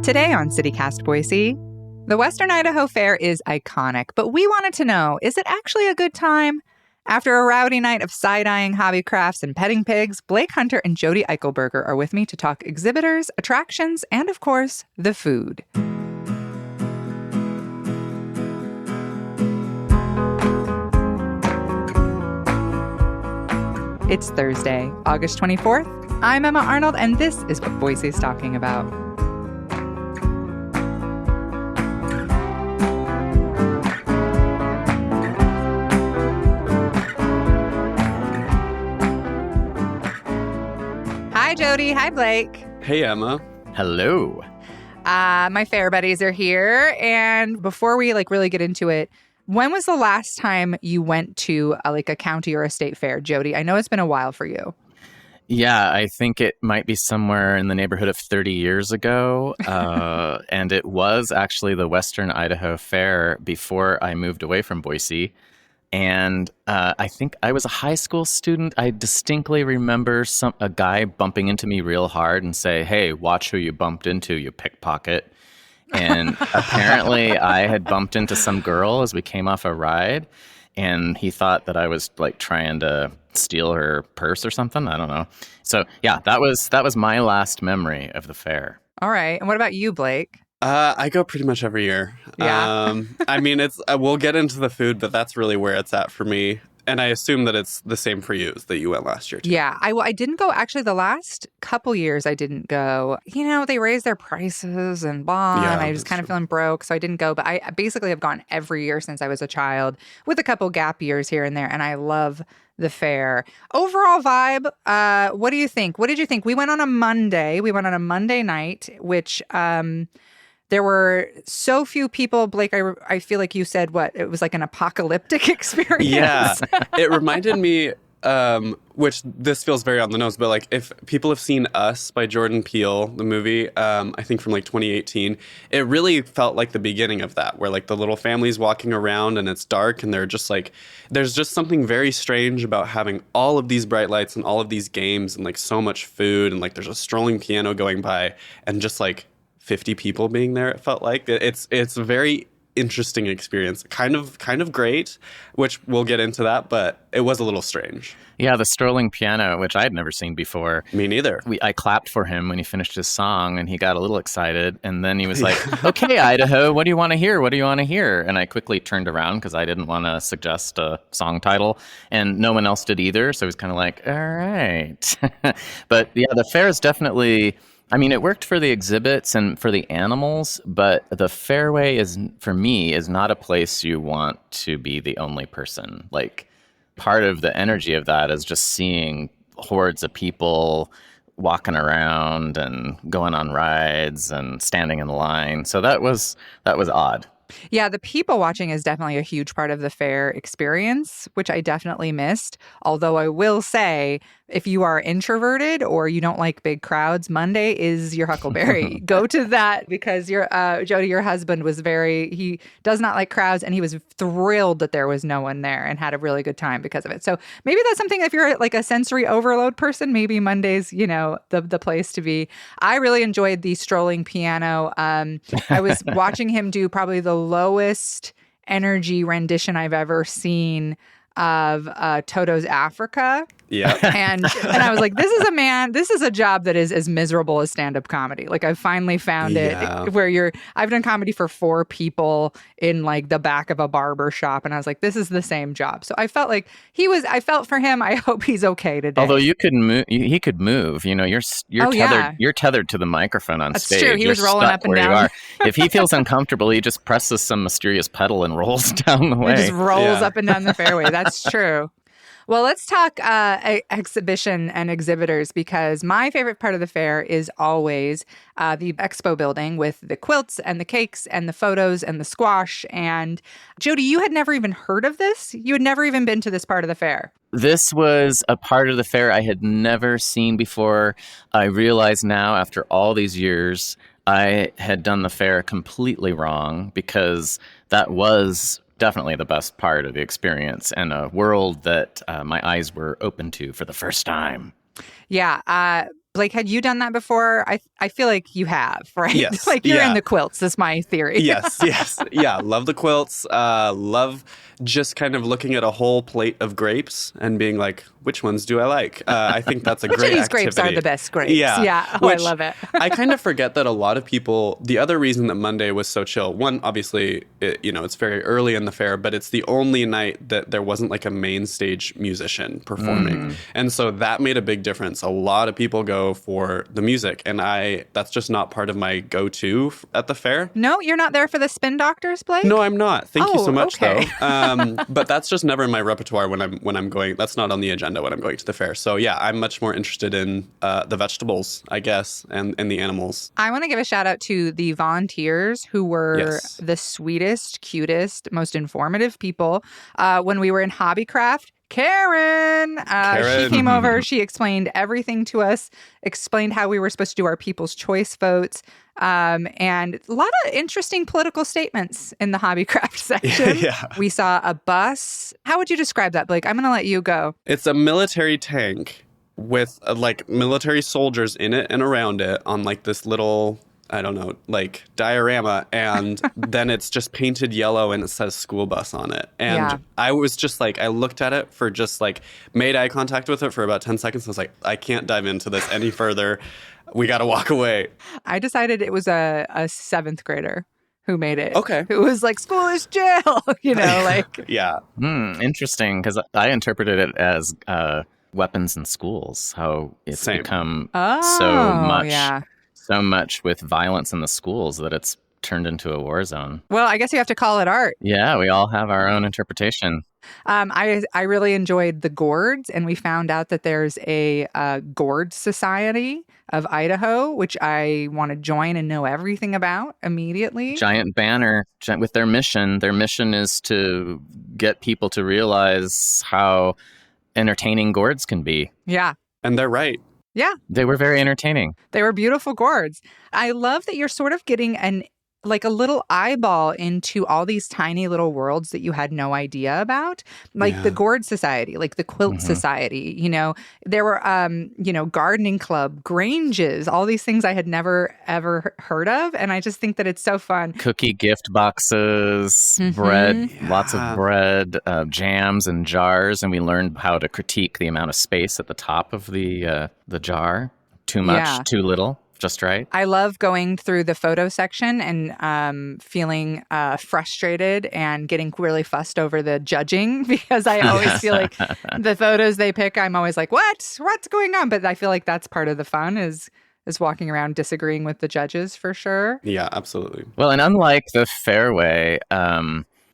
Today on CityCast Boise, the Western Idaho Fair is iconic, but we wanted to know, is it actually a good time? After a rowdy night of side-eyeing hobby crafts and petting pigs, Blake Hunter and Jody Eichelberger are with me to talk exhibitors, attractions, and of course, the food. It's Thursday, August 24th. I'm Emma Arnold, and this is what Boise's talking about. Hi, Jody. Hi, Blake. Hey, Emma. Hello. My fair buddies are here. And before we really get into it, when was the last time you went to a county or a state fair, Jody? I know it's been a while for you. Yeah, I think it might be somewhere in the neighborhood of 30 years ago. And it was actually the Western Idaho Fair before I moved away from Boise. And I think I was a high school student. I distinctly remember a guy bumping into me real hard and say, "Hey, watch who you bumped into, you pickpocket." And apparently I had bumped into some girl as we came off a ride. And he thought that I was trying to steal her purse or something. I don't know. So yeah, that was my last memory of the fair. All right. And what about you, Blake? I go pretty much every year. Yeah. I mean, we'll get into the food, but that's really where it's at for me. And I assume that it's the same for you, that you went last year, too. Yeah, I didn't go. Actually, the last couple years I didn't go. They raised their prices and blah, and I was kind of feeling broke, so I didn't go. But I basically have gone every year since I was a child, with a couple gap years here and there, and I love the fair. Overall vibe, what do you think? What did you think? We went on a Monday. We went on a Monday night, which... there were so few people. Blake, I feel like you said it was like an apocalyptic experience. Yeah, it reminded me, which this feels very on the nose, but if people have seen Us by Jordan Peele, the movie, I think from 2018, it really felt like the beginning of that, where the little family's walking around and it's dark and they're just there's just something very strange about having all of these bright lights and all of these games and so much food and there's a strolling piano going by and just 50 people being there. It felt like it's a very interesting experience, kind of great, which we'll get into that, but it was a little strange. Yeah, the strolling piano, which I had never seen before. Me neither. I clapped for him when he finished his song, and he got a little excited, and then he was like, "Okay, Idaho, what do you want to hear? What do you want to hear?" And I quickly turned around because I didn't want to suggest a song title, and no one else did either, so he was kind of like, "All right." But yeah, the fair is definitely... I mean, it worked for the exhibits and for the animals, but the fairway for me, is not a place you want to be the only person. Part of the energy of that is just seeing hordes of people walking around and going on rides and standing in line. So that was odd. Yeah, the people watching is definitely a huge part of the fair experience, which I definitely missed. Although I will say, if you are introverted or you don't like big crowds, Monday is your huckleberry. Go to that because Jody, your husband he does not like crowds, and he was thrilled that there was no one there and had a really good time because of it. So maybe that's something, if you're a sensory overload person, maybe Monday's, the place to be. I really enjoyed the strolling piano. I was watching him do probably the lowest energy rendition I've ever seen of Toto's Africa. Yeah. And I was like, this is a job that is as miserable as stand-up comedy. I've finally found it where I've done comedy for 4 people in the back of a barber shop. And I was like, this is the same job. So I felt I felt for him. I hope he's okay today. Although he could move, you're tethered, you're tethered to the microphone on That's stage. True. He was rolling up and down. If he feels uncomfortable, he just presses some mysterious pedal and rolls down the way. He just rolls up and down the fairway. That's true. Well, let's talk exhibition and exhibitors, because my favorite part of the fair is always the expo building with the quilts and the cakes and the photos and the squash. And Jody, you had never even heard of this? You had never even been to this part of the fair? This was a part of the fair I had never seen before. I realize now, after all these years, I had done the fair completely wrong, because that was definitely the best part of the experience, and a world that my eyes were open to for the first time. Yeah. Blake, had you done that before? I feel like you have, right? Yes. Like you're Yeah. in the quilts, is my theory. Yes. Yeah, love the quilts. Love just kind of looking at a whole plate of grapes and being like, which ones do I like? I think that's a Which great of these activity. grapes are the best grapes? Yeah. Yeah. Oh, I Which love it. I kind of forget that a lot of people, the other reason that Monday was so chill, one, obviously, it's very early in the fair, but it's the only night that there wasn't like a main stage musician performing. And so that made a big difference. A lot of people go for the music, and that's just not part of my go-to at the fair. No, you're not there for the spin doctors, Blake? No, I'm not. Thank you so much, okay. though. But that's just never in my repertoire when I'm going. That's not on the agenda when I'm going to the fair. So yeah, I'm much more interested in the vegetables, I guess, and the animals. I want to give a shout out to the volunteers who were Yes. the sweetest, cutest, most informative people. When we were in Hobbycraft, Karen, she Karen. came over. She explained everything to us, explained how we were supposed to do our People's Choice votes, and a lot of interesting political statements in the Hobbycraft section. Yeah. We saw a bus. How would you describe that, Blake? I'm going to let you go. It's a military tank with like military soldiers in it and around it on like this little, I don't know, like diorama, and then it's just painted yellow and it says school bus on it. And Yeah. I was just like, I looked at it for just like, made eye contact with it for about 10 seconds. I was like, I can't dive into this any further. We got to walk away. I decided it was a seventh grader who made it. Okay. Who was like, school is jail, like. Yeah. Interesting, because I interpreted it as weapons in schools, how it's Same. become Oh, so much with violence in the schools that it's turned into a war zone. Well, I guess you have to call it art. Yeah, we all have our own interpretation. I really enjoyed the gourds, and we found out that there's a gourd society of Idaho, which I want to join and know everything about immediately. Giant banner with their mission. Their mission is to get people to realize how entertaining gourds can be. Yeah. And they're right. Yeah. They were very entertaining. They were beautiful gourds. I love that you're sort of getting a little eyeball into all these tiny little worlds that you had no idea about, like the Gourd Society, like the Quilt Society. There were, gardening club, granges, all these things I had never, ever heard of. And I just think that it's so fun. Cookie gift boxes, bread, lots of bread, jams and jars. And we learned how to critique the amount of space at the top of the jar. Too much, too little. Just right. I love going through the photo section and feeling frustrated and getting really fussed over the judging, because I always feel like the photos they pick, I'm always like, what's going on? But I feel like that's part of the fun is walking around disagreeing with the judges, for sure. Yeah, absolutely. Well, and unlike the Fairway,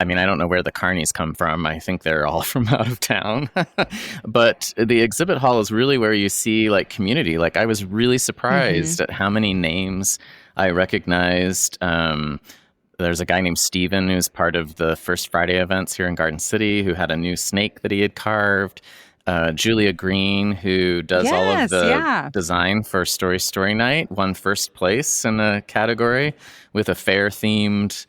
I don't know where the carnies come from. I think they're all from out of town. But the exhibit hall is really where you see like community. Like I was really surprised at how many names I recognized. There's a guy named Steven who's part of the First Friday events here in Garden City who had a new snake that he had carved. Julia Green, who does all of the design for Story Night, won first place in a category with a fair-themed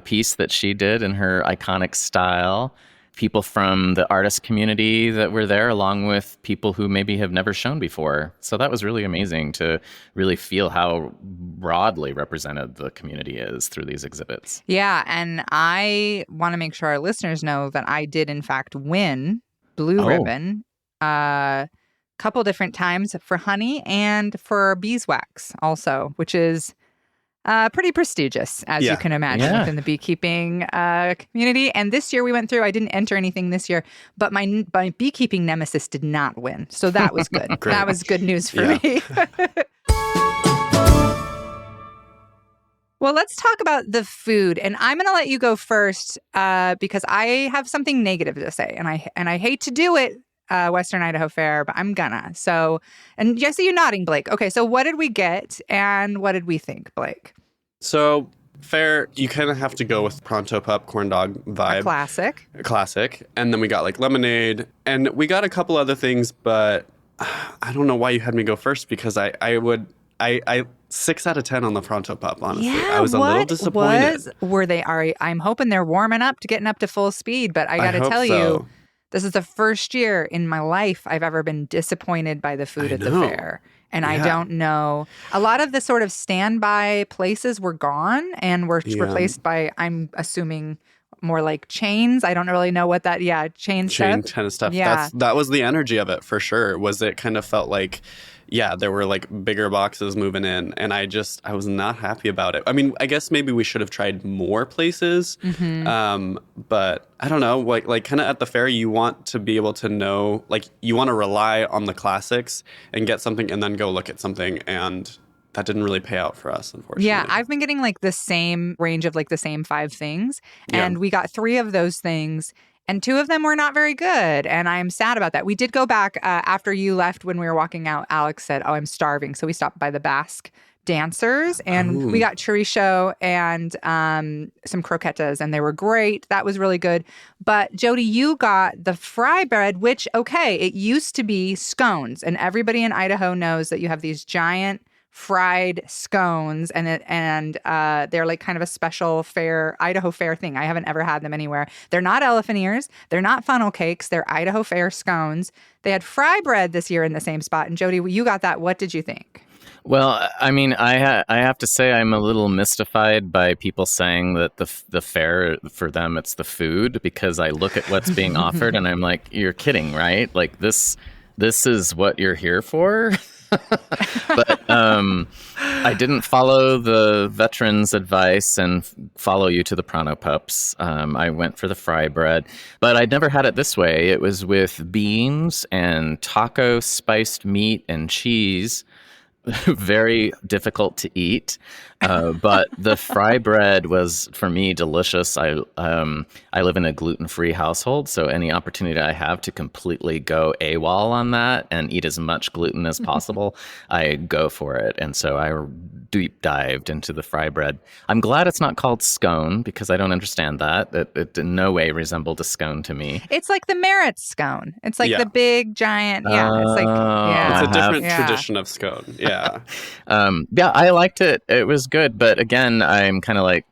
piece that she did in her iconic style. People from the artist community that were there, along with people who maybe have never shown before. So that was really amazing to really feel how broadly represented the community is through these exhibits. Yeah, and I want to make sure our listeners know that I did, in fact, win Blue Ribbon a couple different times for honey and for beeswax also, which is pretty prestigious, as you can imagine, within the beekeeping community. And this year we went through, I didn't enter anything this year, but my beekeeping nemesis did not win. So that was good. That was good news for me. Well, let's talk about the food. And I'm going to let you go first because I have something negative to say. And I hate to do it, Western Idaho Fair, but I'm gonna. So, and I see you nodding, Blake. Okay, so what did we get and what did we think, Blake? So, fair, you kind of have to go with Pronto Pup corn dog vibe. Classic. And then we got like lemonade. And we got a couple other things, but I don't know why you had me go first, because I 6 out of 10 on the Pronto Pup, honestly. Yeah, I was a little disappointed. I'm hoping they're warming up to getting up to full speed, but I got to tell you, this is the first year in my life I've ever been disappointed by the food at the fair. And I don't know. A lot of the sort of standby places were gone and were replaced by, I'm assuming, more like chains. I don't really know what that, chain stuff. kind of stuff. Yeah. That was the energy of it for sure. Was it kind of felt like, there were like bigger boxes moving in, and I was not happy about it. I mean, I guess maybe we should have tried more places, but I don't know. Like kind of at the fair, you want to be able to know, like you want to rely on the classics and get something, and then go look at something, and that didn't really pay out for us, unfortunately. Yeah, I've been getting like the same range of like the same 5 things, and we got 3 of those things. And 2 of them were not very good. And I'm sad about that. We did go back after you left. When we were walking out, Alex said, "Oh, I'm starving." So we stopped by the Basque dancers and we got chorizo and some croquetas, and they were great. That was really good. But Jody, you got the fry bread, which, okay, it used to be scones. And everybody in Idaho knows that you have these giant fried scones, and they're like kind of a special Idaho fair thing. I haven't ever had them anywhere. They're not elephant ears. They're not funnel cakes. They're Idaho fair scones. They had fry bread this year in the same spot. And Jody, you got that. What did you think? Well, I mean, I have to say I'm a little mystified by people saying that the fair, for them, it's the food, because I look at what's being offered and I'm like, you're kidding, right? Like this is what you're here for? But I didn't follow the veterans' advice and follow you to the Prano Pups. I went for the fry bread, but I'd never had it this way. It was with beans and taco spiced meat and cheese. Very difficult to eat, but the fry bread was, for me, delicious. I live in a gluten-free household, so any opportunity I have to completely go AWOL on that and eat as much gluten as possible, I go for it. And so I deep dived into the fry bread. I'm glad it's not called scone, because I don't understand that. It in no way resembled a scone to me. It's like the Merit scone. It's like the big giant. Yeah, it's like it's a different tradition of scone. Yeah. I liked it. It was good, but again, I'm kind of like,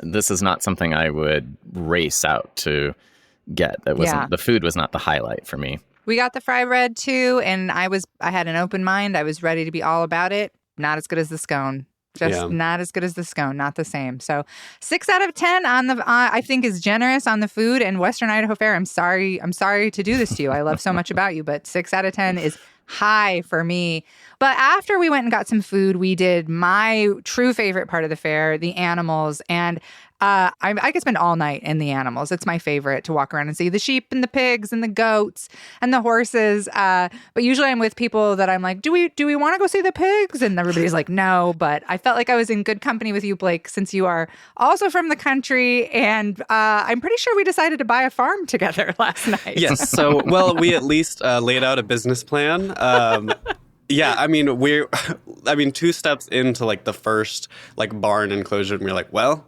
this is not something I would race out to get. It wasn't the food was not the highlight for me. We got the fry bread too, and I had an open mind. I was ready to be all about it. Not as good as the scone. Not as good as the scone. Not the same. So 6 out of 10 on the I think is generous on the food and Western Idaho Fair. I'm sorry to do this to you. I love so much about you, but 6 out of 10 is high for me. But after we went and got some food, we did my true favorite part of the fair, the animals. And I could spend all night in the animals. It's my favorite to walk around and see the sheep and the pigs and the goats and the horses. But usually I'm with people that I'm like, do we want to go see the pigs? And everybody's like, no. But I felt like I was in good company with you, Blake, since you are also from the country. And I'm pretty sure we decided to buy a farm together last night. Yes. So, we at least laid out a business plan. Yeah, I mean, 2 steps into like the first like barn enclosure, and we're like, well,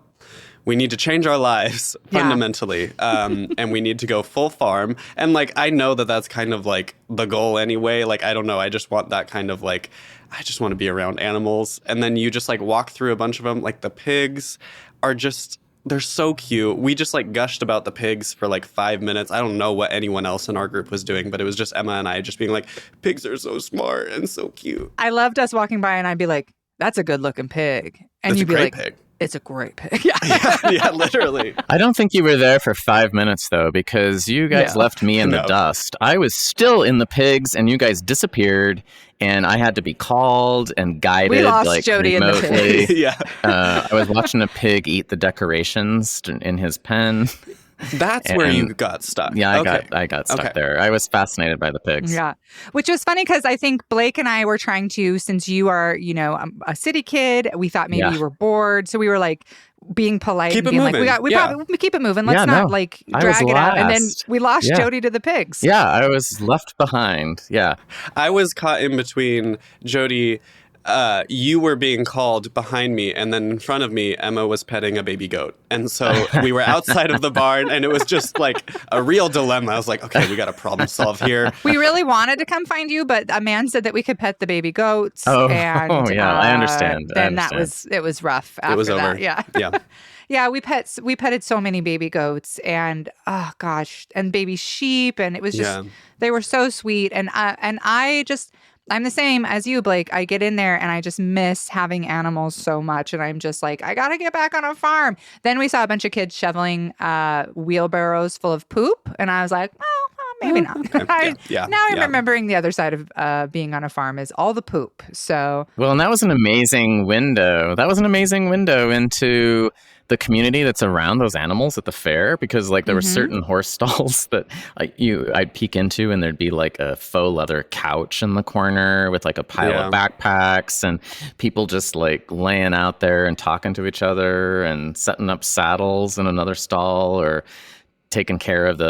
we need to change our lives fundamentally, and we need to go full farm. And like, I know that that's kind of like the goal anyway. Like, I don't know. I just want that kind of like, I just want to be around animals. And then you just like walk through a bunch of them. Like the pigs are just, they're so cute. We just like gushed about the pigs for like 5 minutes. I don't know what anyone else in our group was doing, but it was just Emma and I just being like, pigs are so smart and so cute. I loved us walking by and I'd be like, that's a good looking pig. And you'd be like, pig. It's a great pig. Yeah, literally. I don't think you were there for 5 minutes, though, because you guys left me in the dust. I was still in the pigs, and you guys disappeared, and I had to be called and guided. We lost like Jody remotely. in the pig. Yeah. I was watching a pig eat the decorations in his pen. That's where you got stuck. Yeah, I got stuck there. I was fascinated by the pigs. Yeah, which was funny because I think Blake and I were trying to, since you are, a city kid, we thought maybe you were bored. So we were like being polite and being moving. like, we probably keep it moving. Let's not like drag it out. And then we lost Jody to the pigs. Yeah, I was left behind. Yeah. I was caught in between Jody. You were being called behind me, and then in front of me, Emma was petting a baby goat. And so we were outside of the barn, and it was just like a real dilemma. I was like, okay, we got a problem solved here. We really wanted to come find you, but a man said that we could pet the baby goats. Oh, and, yeah, I understand. Then it was rough after it was that. over. Yeah. Yeah. Yeah, we petted so many baby goats and oh gosh, and baby sheep, and it was just they were so sweet, and I just I'm the same as you, Blake. I get in there and I just miss having animals so much. And I'm just like, I got to get back on a farm. Then we saw a bunch of kids shoveling wheelbarrows full of poop. And I was like, well, maybe not. Now I'm remembering the other side of being on a farm is all the poop. So, well, and that was an amazing window. That was an amazing window into the community that's around those animals at the fair, because like there were certain horse stalls that I'd peek into, and there'd be like a faux leather couch in the corner with like a pile of backpacks, and people just like laying out there and talking to each other and setting up saddles in another stall, or taking care of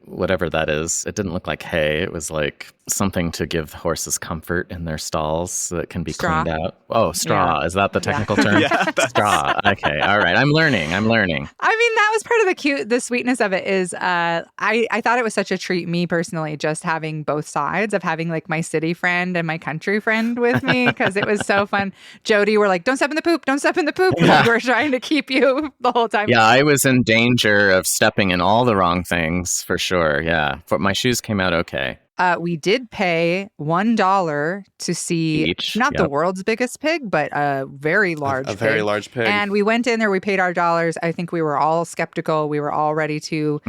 whatever that is. It didn't look like hay. It was like something to give horses comfort in their stalls that can be cleaned out. Oh, straw. Yeah. Is that the technical term? Straw. Okay. All right. I'm learning. I mean, that was part of the sweetness of it is I thought it was such a treat, me personally, just having both sides of having like my city friend and my country friend with me, because it was so fun. Jody were like, don't step in the poop. Don't step in the poop. Yeah. We were trying to keep you the whole time. Yeah, I was in danger of stepping in all the wrong things for sure. Yeah. But my shoes came out okay. We did pay $1 to see not the world's biggest pig, but a very large pig. A very large pig. And we went in there, we paid our dollars. I think we were all skeptical. We were all ready to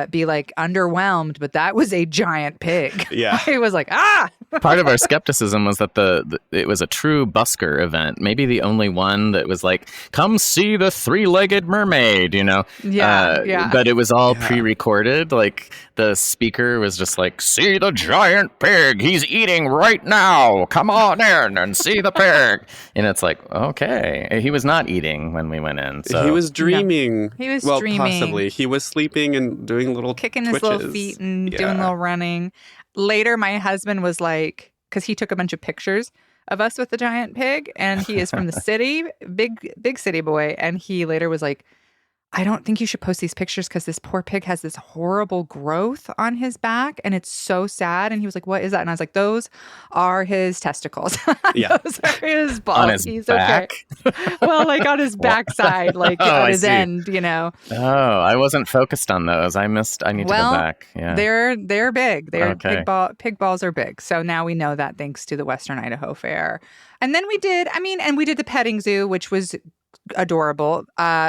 be like underwhelmed, but that was a giant pig. Yeah. I was like, ah! Part of our skepticism was that it was a true busker event. Maybe the only one that was like, come see the three-legged mermaid, you know? Yeah. But it was all pre-recorded. Like the speaker was just like, see the giant pig. He's eating right now. Come on in and see the pig. And it's like, okay. He was not eating when we went in. So. He was dreaming. He was dreaming. Possibly. He was sleeping and doing little kicking twitches. his little feet and doing a little running. Later, my husband was like, because he took a bunch of pictures of us with the giant pig, and he is from the city, big city boy. And he later was like, I don't think you should post these pictures because this poor pig has this horrible growth on his back and it's so sad. And he was like, what is that? And I was like, those are his testicles. Yeah. Those are his balls. On his He's back? Okay. Well, like on his backside, like on his end, you know. Oh, I wasn't focused on those. I need to go back. Yeah. They're big. Pig balls are big. So now we know that thanks to the Western Idaho Fair. And then we did the petting zoo, which was adorable.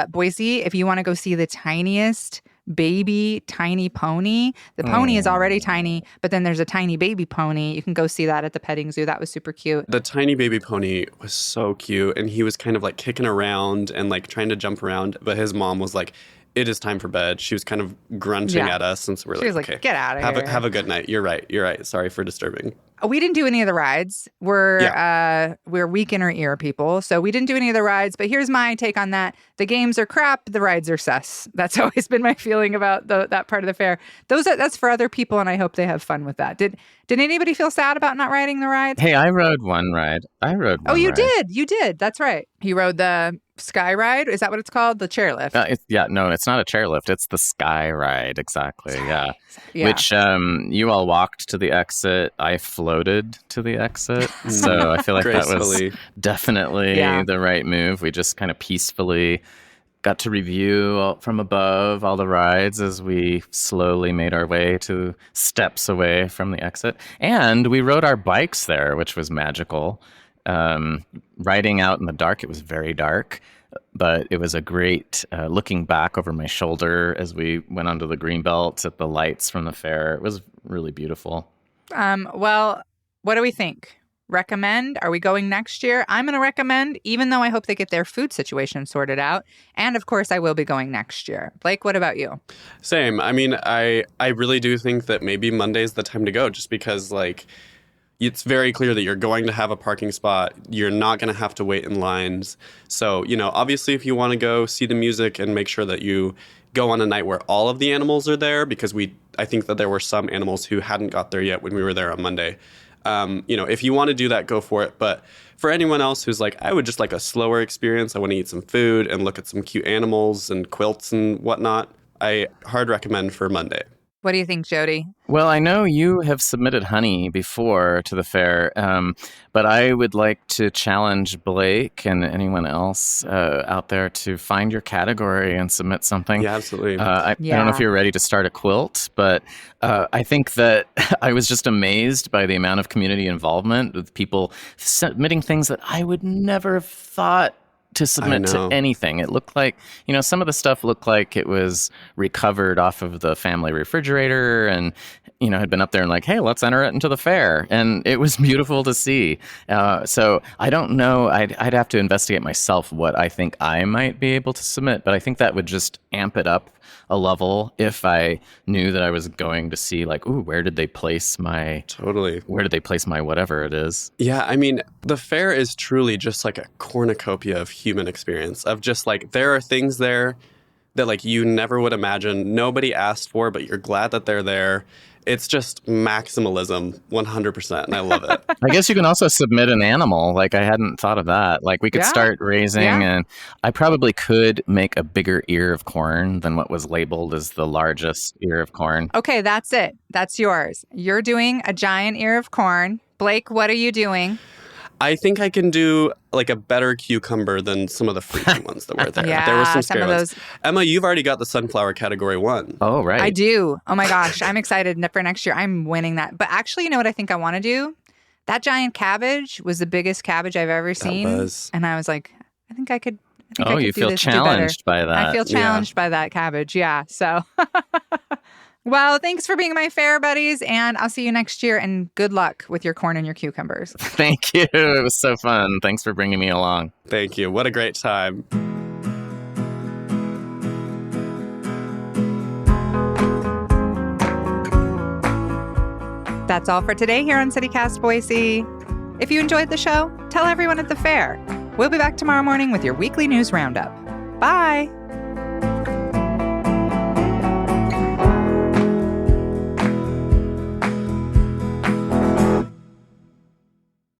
Boise, if you want to go see the tiniest baby tiny pony, the pony is already tiny, but then there's a tiny baby pony. You can go see that at the petting zoo. That was super cute. The tiny baby pony was so cute, and he was kind of like kicking around and like trying to jump around, but his mom was like, it is time for bed. She was kind of grunting at us since we're like, okay, get out of here. Have a good night. You're right. Sorry for disturbing. We didn't do any of the rides. We're weak in our ear people, so we didn't do any of the rides. But here's my take on that: the games are crap, the rides are sus. That's always been my feeling about that part of the fair. That's for other people, and I hope they have fun with that. Did anybody feel sad about not riding the rides? Hey, I rode one ride. Oh, you did. You did. That's right. You rode the Sky Ride. Is that what it's called? The chairlift. No, it's not a chairlift. It's the Sky Ride. Exactly. Yeah. Which you all walked to the exit. I floated to the exit. So I feel like that was definitely the right move. We just kind of peacefully got to review from above all the rides as we slowly made our way to steps away from the exit. And we rode our bikes there, which was magical. Riding out in the dark, it was very dark, but it was a great looking back over my shoulder as we went onto the green belt at the lights from the fair. It was really beautiful. Well, what do we think? Recommend? Are we going next year? I'm going to recommend, even though I hope they get their food situation sorted out. And of course, I will be going next year. Blake, what about you? Same. I mean, I really do think that maybe Monday's the time to go, just because like it's very clear that you're going to have a parking spot. You're not going to have to wait in lines. So, obviously if you want to go see the music and make sure that you go on a night where all of the animals are there, because I think that there were some animals who hadn't got there yet when we were there on Monday. If you want to do that, go for it. But for anyone else who's like, I would just like a slower experience, I want to eat some food and look at some cute animals and quilts and whatnot, I hard recommend for Monday. What do you think, Jody? Well, I know you have submitted honey before to the fair, but I would like to challenge Blake and anyone else out there to find your category and submit something. Yeah, absolutely. I don't know if you're ready to start a quilt, but I think that I was just amazed by the amount of community involvement with people submitting things that I would never have thought to submit to anything. It looked like, some of the stuff looked like it was recovered off of the family refrigerator and, had been up there and like, hey, let's enter it into the fair. And it was beautiful to see. So I don't know. I'd have to investigate myself what I think I might be able to submit, but I think that would just amp it up a level if I knew that I was going to see like, ooh, where did they place my whatever it is? Yeah, I mean, the fair is truly just like a cornucopia of human experience, of just like, there are things there that like you never would imagine, nobody asked for, but you're glad that they're there. It's just maximalism 100%, and I love it. I guess you can also submit an animal. Like, I hadn't thought of that. Like, we could start raising, and I probably could make a bigger ear of corn than what was labeled as the largest ear of corn. Okay, that's it. That's yours. You're doing a giant ear of corn. Blake, what are you doing? I think I can do like a better cucumber than some of the freaky ones that were there. Yeah, there were some scary of ones. those. Emma, you've already got the sunflower category 1. Oh, right. I do. Oh my gosh, I'm excited for next year. I'm winning that. But actually, you know what I think I want to do? That giant cabbage was the biggest cabbage I've ever seen. And I was like, I think I could. You feel challenged by that. I feel challenged by that cabbage. Yeah. So. Well, thanks for being my fair buddies, and I'll see you next year, and good luck with your corn and your cucumbers. Thank you. It was so fun. Thanks for bringing me along. Thank you. What a great time. That's all for today here on CityCast Boise. If you enjoyed the show, tell everyone at the fair. We'll be back tomorrow morning with your weekly news roundup. Bye.